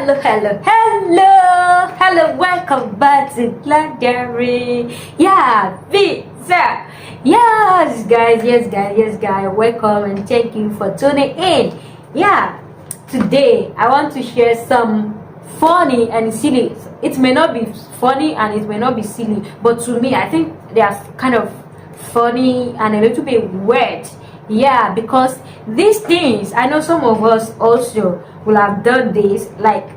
Hello, welcome back to GLADYS. Yeah, VCEL. Yes, guys, welcome and thank you for tuning in. Yeah, today I want to share some funny and silly. It may not be funny and it may not be silly, but to me, I think they are kind of funny and a little bit weird. Yeah, because these things, I know some of us also will have done this, like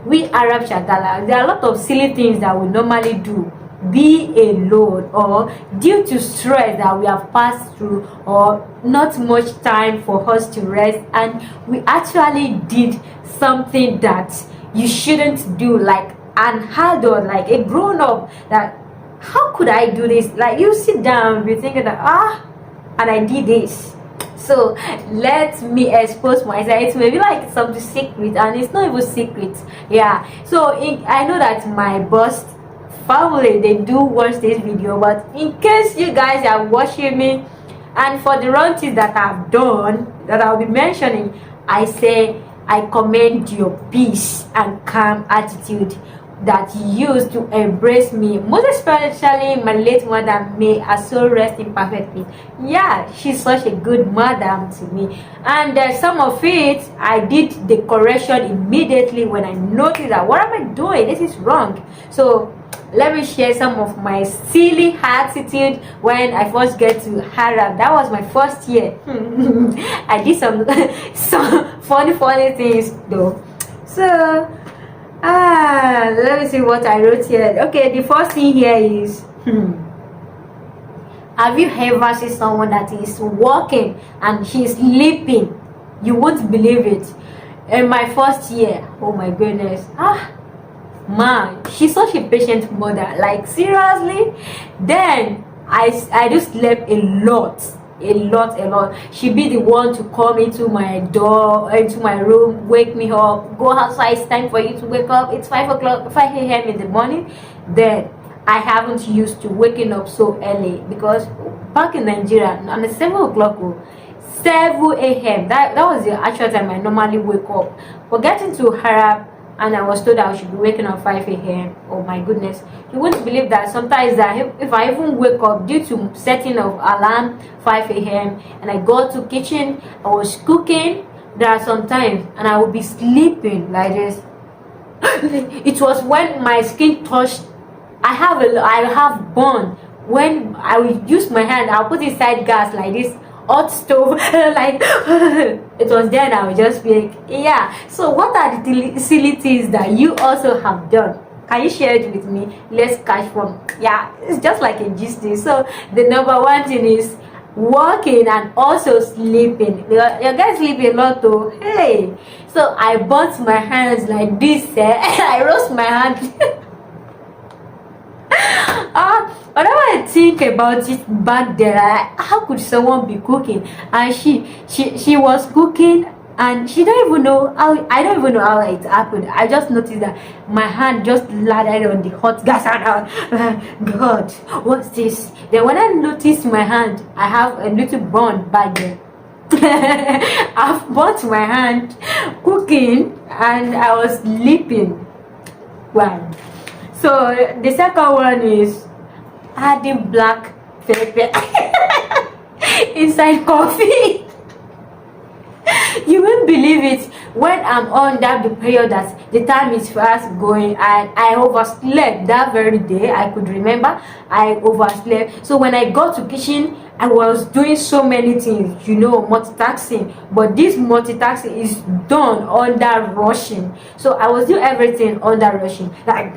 we Arab Shagala. There are a lot of silly things that we normally do, be alone or due to stress that we have passed through, or not much time for us to rest, and we actually did something that you shouldn't do, like an adult, like a grown-up, that how could I do this? Like, you sit down, be thinking that and I did this. So let me expose myself. It may be like something secret, and it's not even secret. Yeah, so I know that my boss family, they do watch this video, but in case you guys are watching me, and for the wrong things that I've done that I'll be mentioning, I say I commend your peace and calm attitude that you used to embrace me, most especially my late mother. May her soul rest in perfect peace. Yeah, she's such a good madam to me, and some of it I did the correction immediately when I noticed that what am I doing, this is wrong. So let me share some of my silly attitude when I first get to Arab. That was my first year. I did some funny things though. So let me see what I wrote here. Okay, the first thing here is have you ever seen someone that is walking and she's sleeping? You won't believe it. In my first year, oh my goodness, man, she's such a patient mother, like seriously. Then I just slept a lot. She be the one to come into my door, into my room, wake me up, go outside, it's time for you to wake up, it's 5 a.m. in the morning. Then I haven't used to waking up so early, because back in Nigeria on the 7 o'clock, 7 a.m. that was the actual time I normally wake up. But getting to Arab, and I was told I should be waking up 5 a.m. Oh my goodness, you wouldn't believe that sometimes that if I even wake up due to setting of alarm 5 a.m. and I go to kitchen, I was cooking, there are some times and I will be sleeping like this. It was when my skin touched, I have burn. When I will use my hand, I'll put inside gas like this, hot stove, like it was then I would just be like, yeah. So what are the silly things that you also have done? Can you share it with me? Let's catch from. Yeah, it's just like a gist thing. So the number one thing is walking and also sleeping. You guys sleep a lot though. Hey, so I burnt my hands like this. I roast my hand. Whenever I think about it back then, how could someone be cooking and she was cooking and she don't even know how, I don't even know how it happened. I just noticed that my hand just landed on the hot gas and I was like, God, what's this? Then when I noticed my hand, I have a little burn back there. I've burnt my hand cooking and I was sleeping. Wow. So the second one is adding black pepper inside coffee. You won't believe it. When I'm on that the period that the time is fast going, and I overslept that very day. I could remember I overslept. So when I got to kitchen, I was doing so many things, you know, multitasking. But this multitasking is done under rushing. So I was doing everything under rushing, like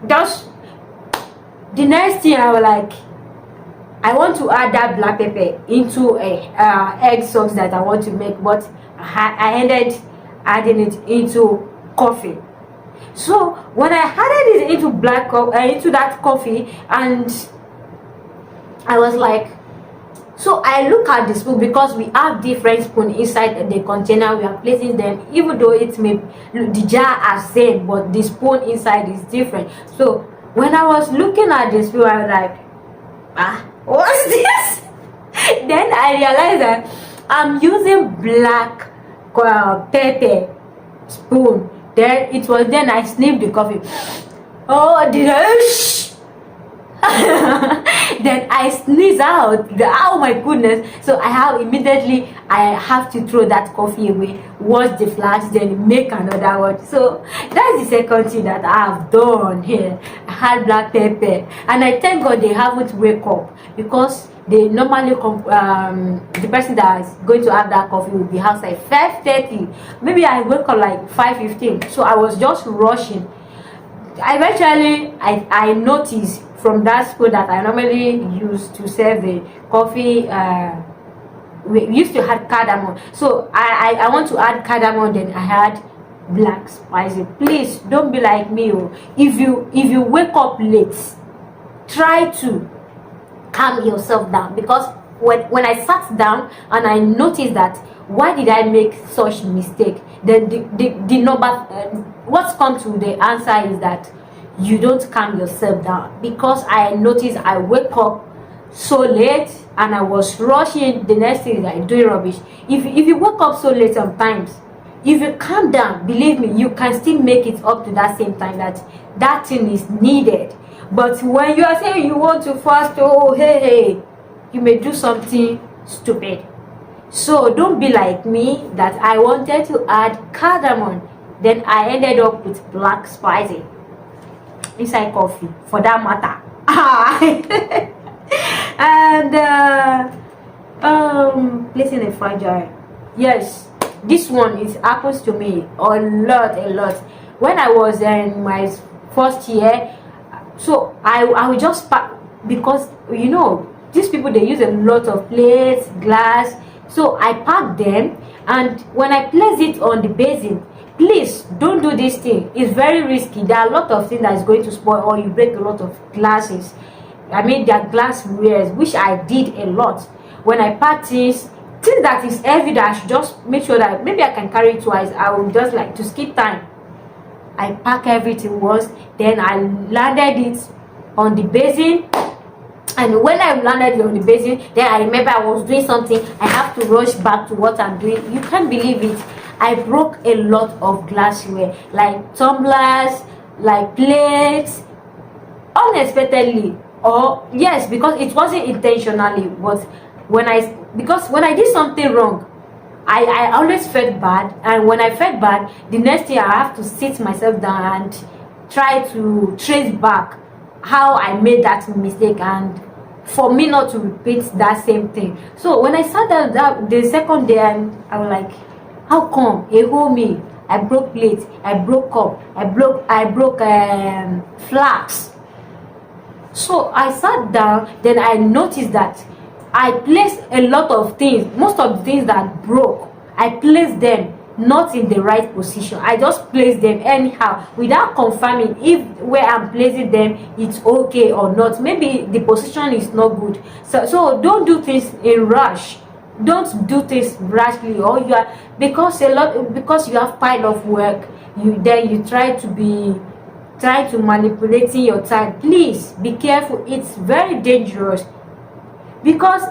just the next thing I was like, I want to add that black pepper into a egg sauce that I want to make, but I ended adding it into coffee. So when I added it into into that coffee, and I was like, so I look at the spoon, because we have different spoon inside the container we are placing them, even though it may the jar are same, but the spoon inside is different. So when I was looking at this spoon, I was like, what's this? Then I realized that I'm using black pepper spoon Then it was then I sniffed the coffee. Oh, did I? Then I sneeze out. Oh my goodness. So I have to throw that coffee away, wash the flask, then make another one. So that's the second thing that I have done here. I had black pepper, and I thank God they haven't wake up, because they normally the person that is going to have that coffee will be outside 5:30. Maybe I wake up like 5:15. So I was just rushing. Eventually I noticed from that school that I normally used to serve the coffee, we used to have cardamom. So I want to add cardamom, then I had black spicy. Please don't be like me. If you wake up late, try to calm yourself down, because when I sat down and I noticed that, why did I make such mistake, then the number what's come to the answer is that you don't calm yourself down. Because I noticed I wake up so late and I was rushing, the next thing is like doing rubbish. If you wake up so late sometimes, if you calm down, believe me, you can still make it up to that same time that thing is needed. But when you are saying you want to fast, oh hey, you may do something stupid. So don't be like me, that I wanted to add cardamom, then I ended up with black spicy inside coffee, for that matter. And placing a fragile. Yes, this one is happens to me a lot. When I was in my first year, so I will just pack, because you know these people, they use a lot of plates, glass. So I pack them, and when I place it on the basin, please don't do this thing. It's very risky. There are a lot of things that is going to spoil, or you break a lot of glasses. I mean, there are glasswares, which I did a lot. When I pack things that is heavy, that I should just make sure that maybe I can carry it twice, I would just like to skip time. I pack everything once, then I landed it on the basin. And when I landed it on the basin, then I remember I was doing something. I have to rush back to what I'm doing. You can't believe it. I broke a lot of glassware, like tumblers, like plates, unexpectedly. Or yes, because it wasn't intentionally, but when I did something wrong, I always felt bad. And when I felt bad, the next thing I have to sit myself down and try to trace back how I made that mistake, and for me not to repeat that same thing. So when I sat down the second day, and I was like, how come me, I broke plates, I broke cup, I broke flasks. So I sat down, then I noticed that I placed a lot of things. Most of the things that broke, I placed them not in the right position. I just placed them anyhow without confirming if where I'm placing them it's okay or not. Maybe the position is not good. So don't do things in rush. Don't do things rashly, or you are because you have pile of work, you try to manipulating your time. Please be careful. It's very dangerous, because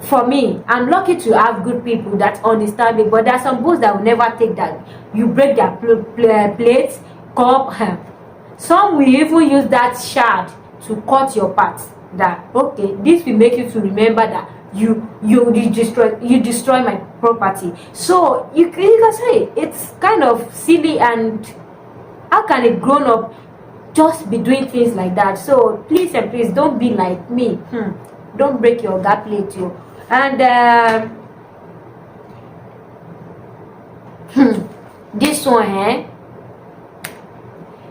for me, I'm lucky to have good people that understand me, but there are some boys that will never take that. You break their plates, cup. Some will even use that shard to cut your parts. That okay, this will make you to remember that you destroy my property. So you can say it's kind of silly, and how can a grown up just be doing things like that? So please and please don't be like me. Don't break your gap plate, you. And this one,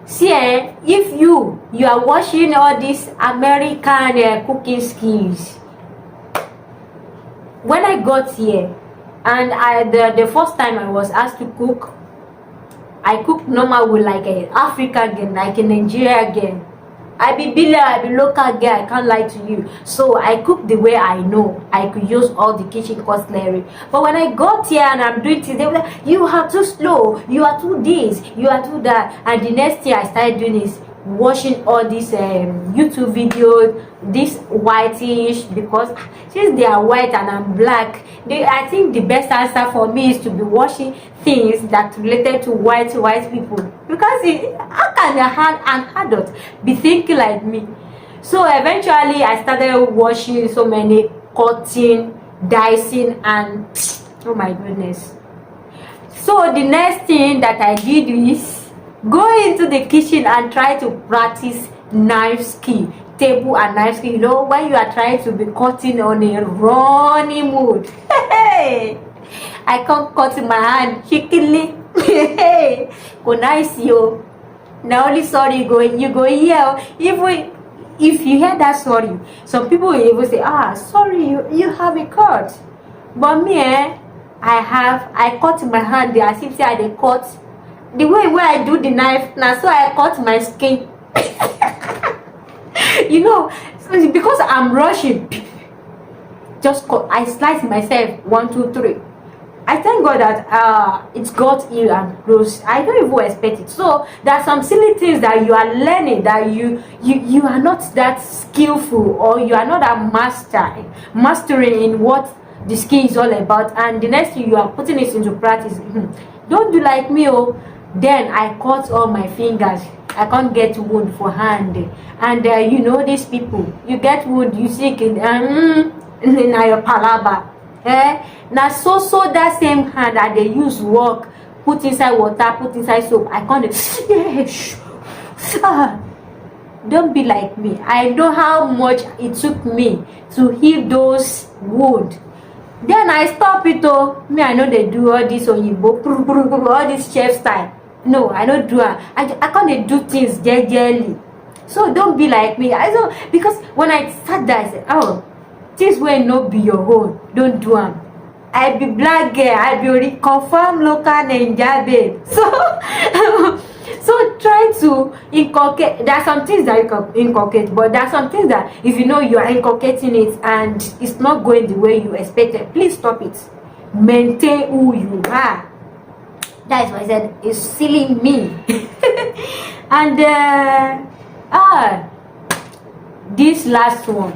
see, if you are watching all these American cooking skills. When I got here, and the first time I was asked to cook, I cooked normal with like an African girl, like a Nigerian girl. I be local girl, I can't lie to you. So I cook the way I know. I could use all the kitchen cutlery. But when I got here and I'm doing things, they were like, you are too slow, you are too this, you are too that. And the next year I started doing this. watching all these YouTube videos, this whitish, because since they are white and I'm black, I think the best answer for me is to be watching things that related to white people, because how can an adult be thinking like me? So eventually I started watching so many cutting, dicing, and oh my goodness. So the next thing that I did is go into the kitchen and try to practice knife skill, table and knife skill. You know, when you are trying to be cutting on a running mood. I can't cut my hand shakily. Go nice yo. Now only sorry you go here. Even if you hear that sorry, some people will even say, sorry, you have a cut. But me, I cut my hand there as if I dey cut. The way where I do the knife now, so I cut my skin. You know, so because I'm rushing, just cut. I slice myself 1, 2, 3. I thank God that it got here and close. I don't even expect it. So there are some silly things that you are learning, that you are not that skillful, or you are not a mastering in what the skill is all about, and the next thing you are putting it into practice. Don't do like me. Then I cut all my fingers. I can't get wound for hand, and you know these people, you get wound, you sick in your palaba. Now so that same hand that they use work, put inside water, put inside soap, I can't don't be like me. I know how much it took me to heal those wounds. Then I stop it. Me, I know they do all this oyibo, all this chef style. No, I don't do it. I can't do things gently. So don't be like me. Because when I sat there, I said, this way no be your own. Don't do them. I be black girl. I be confirmed local Ninja babe. So try to inculcate. There are some things that you can inculcate, but there are some things that if you know you are inculcating it and it's not going the way you expected, please stop it. Maintain who you are. That is why I said it's silly me. And this last one.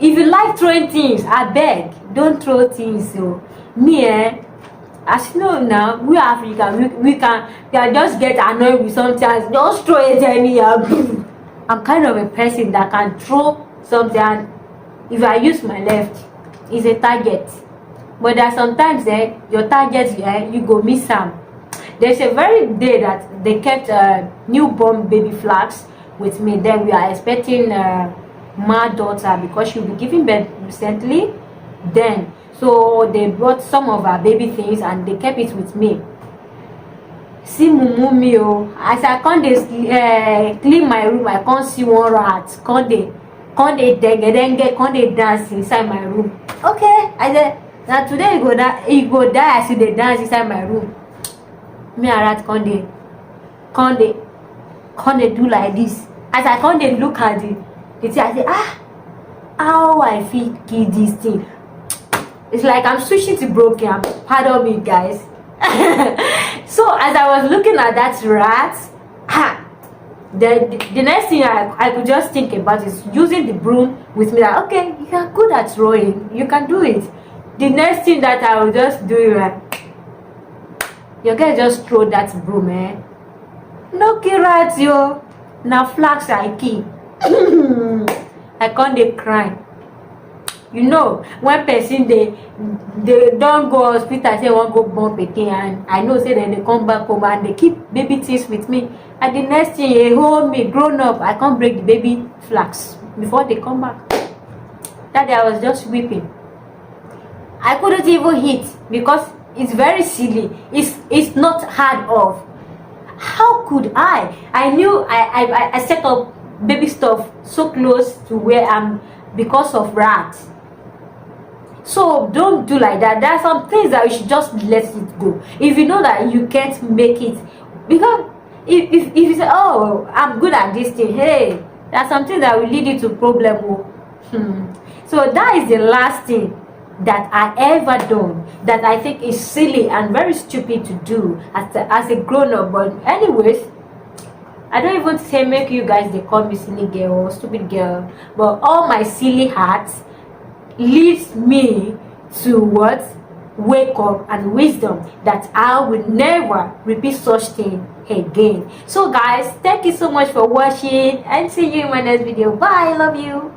If you like throwing things, I beg, don't throw things. So me, as you know now, we African, we can just get annoyed with something, just throw it anyhow. I'm kind of a person that can throw something, and if I use my left, it's a target. But there are sometimes your targets, you go miss some. There's a very day that they kept newborn baby flags with me. Then we are expecting my daughter, because she'll be giving birth recently. Then so they brought some of our baby things and they kept it with me. See mumu as I can't clean my room, I can't see one rat. Can't they dance inside my room. Okay, I said now today you go die as they dance inside my room. Me and rat can't they do like this. As I can't they look at it. I say, how I feel kill this thing. It's like I'm switching to broken. Pardon me, guys. So as I was looking at that rat, the next thing I could just think about is using the broom with me. Like, okay, you are good at throwing, you can do it. The next thing that I will just do is you guys just throw that broom, No kill rats, yo. Now flags I keep. I can't cry. You know, when person they don't go hospital, say want go born pikin, and I know say then they come back home and they keep baby things with me, and the next thing they hold me grown up, I can't break the baby flags before they come back. That day I was just weeping. I couldn't even hit because it's very silly. It's not hard off. How could I knew I set up baby stuff so close to where I'm because of rats. So don't do like that. There are some things that you should just let it go. If you know that you can't make it, because if you say, oh, I'm good at this thing, hey, that's something that will lead you to problem. So that is the last thing that I ever done that I think is silly and very stupid to do as a grown-up. But anyways, I don't even say make you guys they call me silly girl or stupid girl, but all my silly hearts leads me to what? Wake up and wisdom that I will never repeat such thing again. So guys, thank you so much for watching and see you in my next video. Bye, love you.